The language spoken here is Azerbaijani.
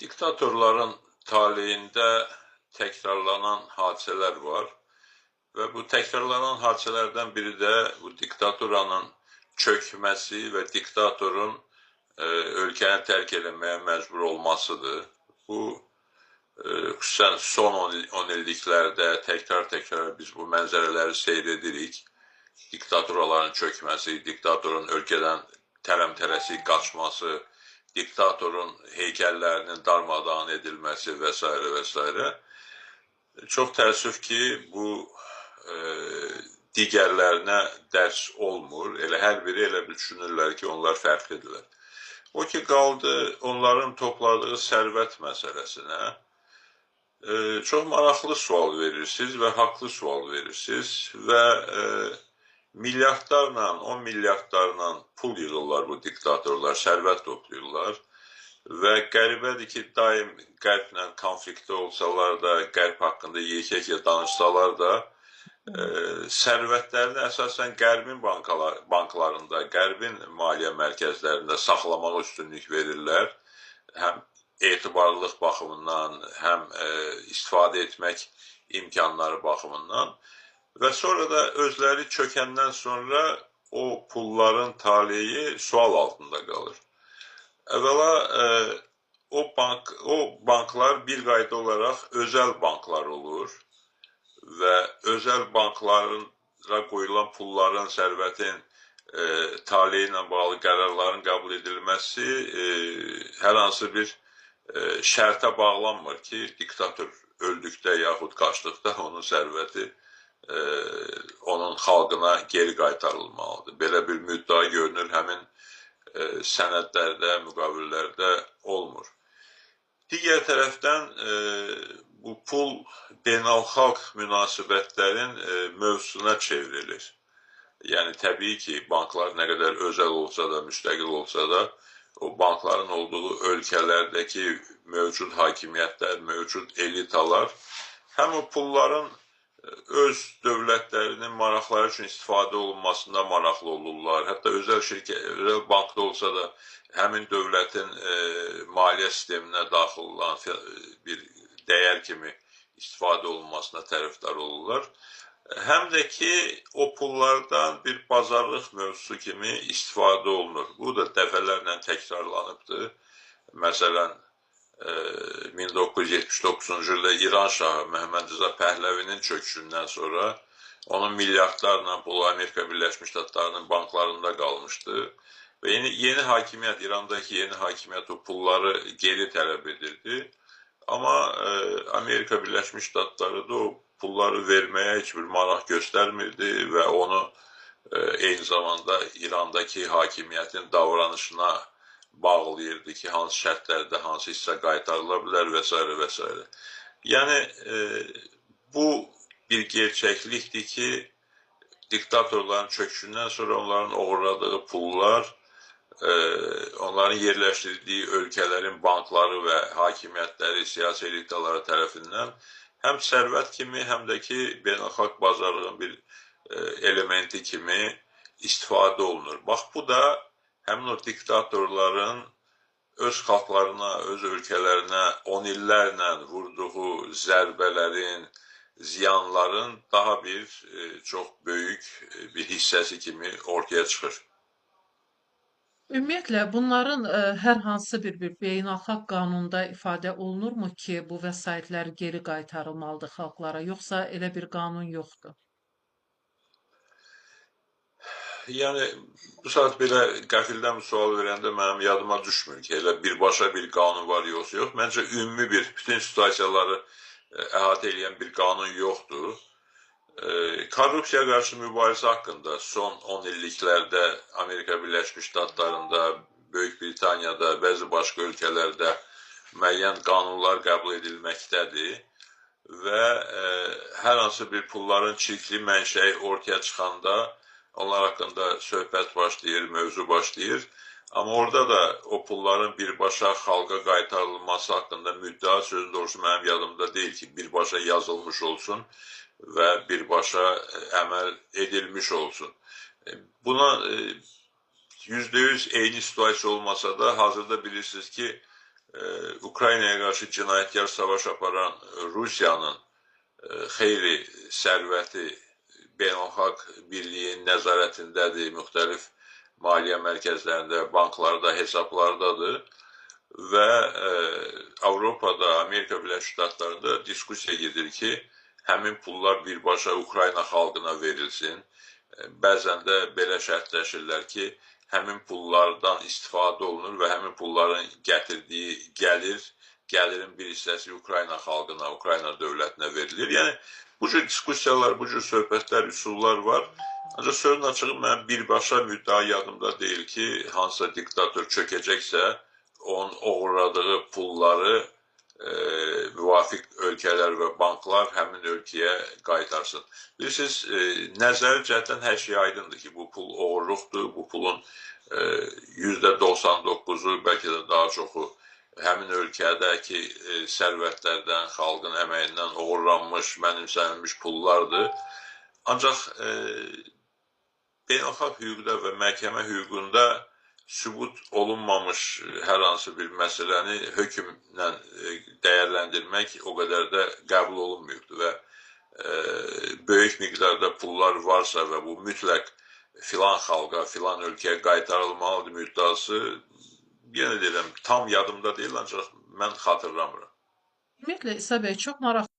Diktatorların taleyində təkrarlanan hadisələr var və bu təkrarlanan hadisələrdən biri də bu diktatoranın çökməsi və diktatorun ölkəni tərk eləməyə məcbur olmasıdır. Bu, xüsusən son 10 illiklərdə təkrar biz bu mənzərələri seyr edirik. Diktatoraların çökməsi, diktatorun ölkədən tələm-tələsik qaçması, diktatorun heykəllərinin darmadağın edilməsi və s. və s. Çox təəssüf ki, bu digərlərinə dərs olmur. Elə hər biri elə düşünürlər ki, onlar fərqlidirlər. O ki, qaldı onların topladığı sərvət məsələsinə. Çox maraqlı sual verirsiniz və haqlı sual verirsiniz və milyardlarla, 10 milyardlarla pul yığırlar bu diktatorlar, sərvət toplayırlar və qəribədir ki, daim qərblə konfliktdə olsalar da, qərb haqqında yekə danışsalar da, sərvətlərini əsasən qərbin banklarında, qərbin maliyyə mərkəzlərində saxlamağa üstünlük verirlər. Həm etibarlılıq baxımından, həm istifadə etmək imkanları baxımından. Və sonra da özləri çökəndən sonra o pulların taleyi sual altında qalır. Əvvəla o banklar bir qayda olaraq özəl banklar olur və özəl banklara qoyulan pulların, sərvətin taleyi ilə bağlı qərarların qəbul edilməsi hər hansı bir şərtə bağlanmır ki, diktator öldükdə yaxud qaçdıqda onun sərvəti onun xalqına geri qaytarılmalıdır. Belə bir müddəa görünür, həmin sənədlərdə, müqavillərdə olmur. Digər tərəfdən bu pul beynəlxalq münasibətlərin mövzusuna çevrilir. Yəni, təbii ki, banklar nə qədər özəl olsa da, müstəqil olsa da, o bankların olduğu ölkələrdəki mövcud hakimiyyətlər, mövcud elitalar həm o pulların öz dövlətlərinin maraqları üçün istifadə olunmasında maraqlı olurlar. Hətta özəl bankda olsa da həmin dövlətin maliyyə sisteminə daxil olan bir dəyər kimi istifadə olunmasına tərəfdar olurlar. Həm də ki, o pullardan bir bazarlıq mövzusu kimi istifadə olunur. Bu da dəfələrlə təkrarlanıbdır. Məsələn, 1979-cu ildə İran şahı Məhəmməd Rza Pəhləvinin çöküşündən sonra onun milyardlarla pulu Amerika Birləşmiş Ştatlarının banklarında qalmışdı və yeni hakimiyyət, İrandakı yeni hakimiyyət o pulları geri tələb edirdi. Amma Amerika Birləşmiş Ştatları da o pulları verməyə heç bir maraq göstərmirdi və onu eyni zamanda İrandakı hakimiyyətin davranışına bağlayırdı ki, hansı şərtlərdə hansı hissə qaytarıla bilər və s. və s. Yəni, bu bir gerçəklikdir ki, diktatorların çöküşündən sonra onların uğurladığı pullar, onların yerləşdirdiyi ölkələrin bankları və hakimiyyətləri, siyasi elitaları tərəfindən həm sərvət kimi, həm də ki, beynəlxalq bazarlığın bir elementi kimi istifadə olunur. Bax, bu da həmin o diktatorların öz xalqlarına, öz ölkələrinə 10 illərlə vurduğu zərbələrin, ziyanların daha bir çox böyük bir hissəsi kimi ortaya çıxır. Ümumiyyətlə, bunların hər hansı bir beynəlxalq qanunda ifadə olunurmu ki, bu vəsaitlər geri qaytarılmalıdır xalqlara, yoxsa elə bir qanun yoxdur? Yəni, bu saat belə qəfildən bir sual verəndə mənim yadıma düşmür ki, elə birbaşa bir qanun var, yoxsa yox. Məncə, ümumi bir, bütün situasiyaları əhatə edən bir qanun yoxdur. Korrupsiya qarşı mübarizə haqqında son 10 illiklərdə Amerika Birləşmiş Ştatlarında, Böyük Britaniyada, bəzi başqa ölkələrdə müəyyən qanunlar qəbul edilməkdədir və hər hansı bir pulların çirkli mənşəyi ortaya çıxanda onlar haqqında söhbət başlayır, mövzu başlayır. Amma orada da o pulların birbaşa xalqa qaytarılması haqqında müddəa sözü doğrusu mənim yadımda deyil ki, birbaşa yazılmış olsun və birbaşa əməl edilmiş olsun. Buna %100 eyni situasiya olmasa da hazırda bilirsiniz ki, Ukraynaya qarşı cinayətkar savaş aparan Rusiyanın xeyli sərvəti beynəlxalq birliyin nəzarətindədir, müxtəlif maliyyə mərkəzlərində, banklarda, hesablardadır və Avropada, Amerika Birləşmiş Ştatlarında diskusiya gedir ki, həmin pullar birbaşa Ukrayna xalqına verilsin. Bəzən də belə şərtləşirlər ki, həmin pullardan istifadə olunur və həmin pulların gətirdiyi gəlirin bir hissəsi Ukrayna xalqına, Ukrayna dövlətinə verilir. Yəni, bu cür diskusiyalar, bu cür söhbətlər, üsullar var. Ancaq sözün açığı mənim birbaşa müddəa yadımda deyil ki, hansısa diktator çökəcəksə, onun oğurladığı pulları müvafiq ölkələr və banklar həmin ölkəyə qaytarsın. Bilirsiniz, nəzəri cəhətdən hər şey aydındır ki, bu pul oğurluqdur, bu pulun %99-u, bəlkə də daha çoxu həmin ölkədəki sərvətlərdən, xalqın əməyindən oğurlanmış, mənimsənilmiş pullardır. Ancaq beynəlxalq hüquqda və məhkəmə hüququnda sübut olunmamış hər hansı bir məsələni hökmlə dəyərləndirmək o qədər də qəbul olunmuyubdur və böyük miqdarda pullar varsa və bu mütləq filan xalqa, filan ölkəyə qaytarılmalıdır müddəası, yenə deyirəm, tam yadımda deyil, ancaq mən xatırlamıram. Ümumiyyətlə İsa bəy, çox maraqlı